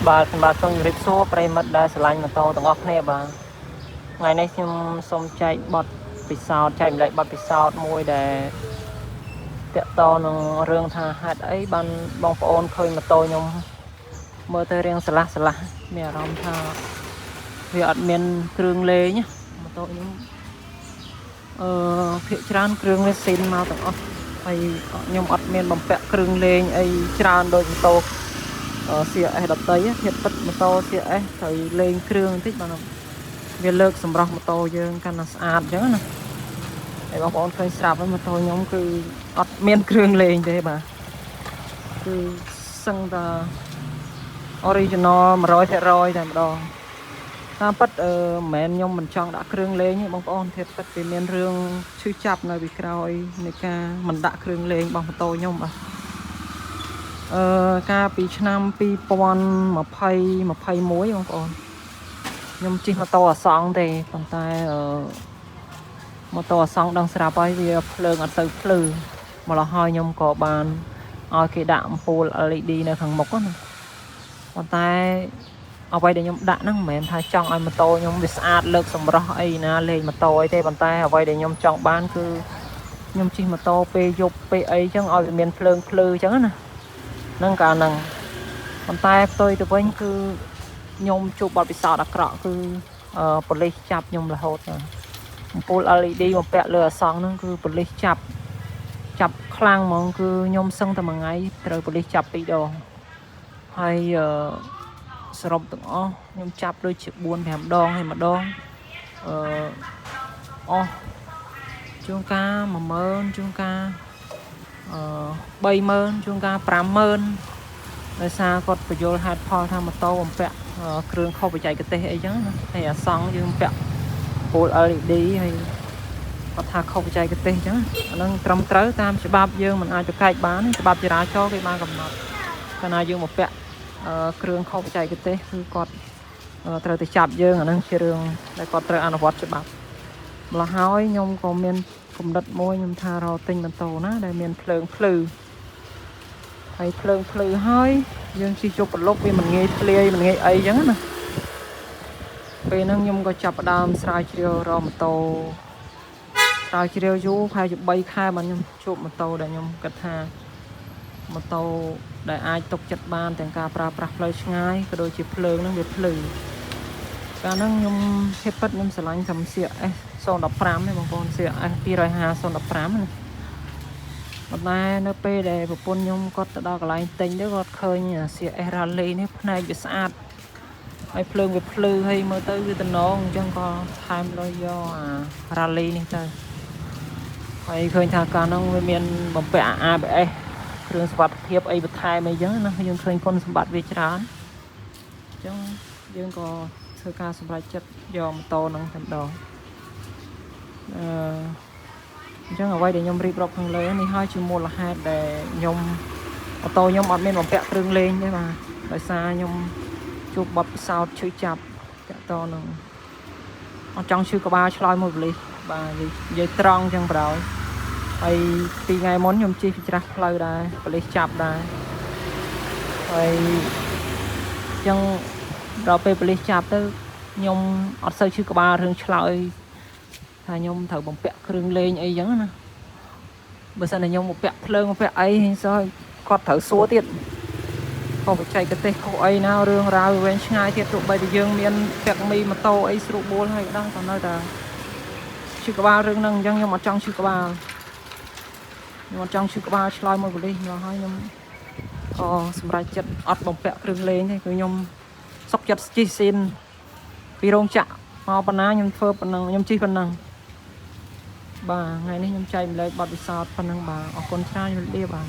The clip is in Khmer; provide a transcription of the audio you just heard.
បាទខ្ញុំបាទសូមជម្រាបសួរប្រិមិត្តដែលស្រឡាញ់ម៉ូតូទាំងអស់គ្នាបាទថ្ងៃនេះខ្ញុំសូមចែកបទពិសោធន៍ចែកម្លែកបទពិសោធន៍មួយដែលតាក់ទងនឹងរឿងថាហេតុអីបានបងប្អូនឃើញម៉ូតូខ្ញុំមើលទៅរៀងស្រឡះមានអារម្មណ៍ថាវាអត់មានគ្រឿងលេងម៉ូតូខ្ញុំភាគច្រើនគ្រឿងវាស៊ីនមកទាំងអស់ហើយខ្ញុំអត់មានបំពាក់គ្រឿងលេងអីច្រើនដូចម៉ូតូCRS ដតីធាតុពិតម៉ូតូ CRS ត្រូវលេងគ្រឿងបន្តិចបានវាលើកសម្រស់ម៉ូតូយើងកាន់តែស្អាតអញ្ចឹងណាហើយបងប្អូនឃើញស្រាប់ហើយម៉ូតូខ្ញុំគឺអត់មានគ្រឿងលេងទេបាទគឺសឹងតែ original 100%តែម្ដងតាមពិតមិនមែនខ្ញុំមិនចង់ដាក់គ្រឿងលេងទេបងប្អូនធាតុពិតវាមានរឿងឈឺចាប់នៅពីក្រោយនៃការមិនដាក់គ្រឿងលេងរបស់ម៉ូតូខ្ញុំបាទកាលពីឆ្នាំ2021បងប្អូនខ្ញុំជិះម៉ូតូអាសង់ទេប៉ុន្តែម៉ូតូអាសង់ដឹងស្រាប់ហើយវាភ្លើងអត់ទៅភ្លឺម្ល៉េះហើយខ្ញុំក៏បានឲ្យគេដាក់អំពូល LED នៅខាងមុខណាប៉ុន្តែអ្វីដែលខ្ញុំដាក់ហ្នឹងមិនមែនថាចង់ឲ្យម៉ូតូខ្ញុំវាស្អាតលើកសម្រស់អីណាលេងម៉ូតូអីទេប៉ុន្តែអ្វីដែលខ្ញុំចង់បានគឺខ្ញុំជិះម៉ូតូពេលយប់ពេលអីចឹងឲ្យវាមានភ្លើងភ្លឺចឹងណានឹងកាលហ្នឹងប៉ុន្តែផ្ទុយទៅវិញគឺខ្ញុំជួបបទពិសោធន៍អាក្រក់គឺប៉ូលីសចាប់ខ្ញុំរហូតអំពូល LED បំពាក់លើអាសង់ហ្នឹងគឺប៉ូលីសចាប់ខ្លាំងហ្មងគឺខ្ញុំសឹងតែមួយថ្ងៃត្រូវប៉ូលីសចាប់2ដងហើយសរុបទាំងអស់ខ្ញុំចាប់ដូចជា 4-5 ដងហើយម្ដងអស់ជួនកាល 10000 ជួនកាល30000 ជួនកាល 50000ដោយសារគាត់បញ្យល់ហេតុផលថាម៉ូតូបំពាក់គ្រឿងខុសបច្ចេកទេសអីចឹងណាហើយអាសង់យើងពាក់ពូល LED ហើយគាត់ថាខុសបច្ចេកទេសចឹងអានឹងត្រឹមត្រូវតាមច្បាប់យើងមិនអាចប្រកែកបានច្បាប់ចរាចរណ៍គេបានកំណត់កាលណាយើងមកពាក់គ្រឿងខុសបច្ចេកទេសគឺគាត់ត្រូវទៅចាប់យើងអានឹងជារឿងដែលគាត់ត្រូវអនុវត្តច្បាប់ម្ល៉េះហើយខ្ញុំក៏មានគំនិតមួយខ្ញុំថារកទិញម៉ូតូណាដែលមានភ្លើងភ្លឺហើយភ្លើងភ្លឺហើយយើងជិះជប់ប្រឡប់វាមិនងាយធ្លាយមិនងាយអីចឹងណាពេលហ្នឹងខ្ញុំក៏ចាប់ផ្ដើមស្រាវជ្រាវរកម៉ូតូស្រាវជ្រាវយូរប្រហែលជា3ខែបានខ្ញុំជួបម៉ូតូដែលខ្ញុំគិតថាម៉ូតូដែលអាចទុកចិត្តបានទាំងការប្រើប្រាស់ផ្លូវឆ្ងាយក៏ដូចជាភ្លើងហ្នឹងវាភ្លឺកាលហ្នឹងខ្ញុំហេតុពិតខ្ញុំស្រឡាញ់កម្ម CRS 015ទេបងប្អូន CRS 250 015ណាប៉ុន្តែនៅពេលដែលប្រពន្ធខ្ញុំគាត់ទៅដល់កន្លែងទិញទៅគាត់ឃើញ CRS Rally នេះផ្នែកវាស្អាតហើយភ្លើងវាភ្លឺហើយមើលទៅវាតំណងអញ្ចឹងក៏ថែមលុយយកអា Rally នេះទៅហើយឃើញថាកាលហ្នឹងវាមានបំពាក់ ABS គ្រឿងសុវត្ថិភាពអីបន្ថែមអីចឹងណាយើងឃើញគុណសម្បត្តិវាច្រើនអញ្ចឹងយើងក៏ធ្វើការសម្រេចចិត្តយកម៉ូតូហ្នឹងតែម្ដងអញ្ចឹងអ្វីដែលខ្ញុំរៀបរាប់ខាងលើនេះហើយជាមូលហេតុដែលខ្ញុំម៉ូតូខ្ញុំអត់មានបំពាក់គ្រឿងលេងទេបាទដោយសារខ្ញុំជួបបទពិសោធន៍ឈឺចាប់តាក់ទងនឹងអត់ចង់ឈឺក្បាលឆ្លើយមួយប៉ូលីសបាទនិយាយត្រង់អញ្ចឹងប្រហែលហើយពីថ្ងៃមុនខ្ញុំជិះពីច្រាស់ផ្លូវដែរប៉ូលីសចាប់ដែរហើយអញ្ចឹងដល់ពេលប៉ូលីសចាប់ទៅខ្ញុំអត់សូវឈឺក្បាលរឿងឆ្លើយថាខ្ញុំត្រូវបំពាក់គ្រឿងលេងអីចឹងណាបើសិនតែខ្ញុំបំពាក់ភ្លើងបំពាក់អីសោះគាត់ត្រូវសួរទៀតខុសបច្ចេកទេសខុសអីណារឿងរ៉ាវវែងឆ្ងាយទៀតទោះបីតែយើងមានពាក់មីម៉ូតូអីស្រួលបួលហើយក៏នៅតែឈឺក្បាលរឿងហ្នឹងអញ្ចឹងខ្ញុំអត់ចង់ឈឺក្បាលខ្ញុំអត់ចង់ឈឺក្បាលឆ្លើយមួយប៉ូលីសមកហើយខ្ញុំក៏សម្រេចចិត្តអត់បំពាក់គ្រឿងលេងទេគឺខ្ញុំសុខចិត្តជិះស៊ីនពីរោងចក្រមកប៉ុណ្ណាខ្ញុំធ្វើប៉ុណ្ណឹងខ្ញុំជិះប៉ុណ្ណឹងបាទថ្ងៃនេះខ្ញុំចែកម្លែកបទពិសោធន៍ប៉ុណ្ណឹងបាទអរគុណច្រើនជំរាបលាបាទ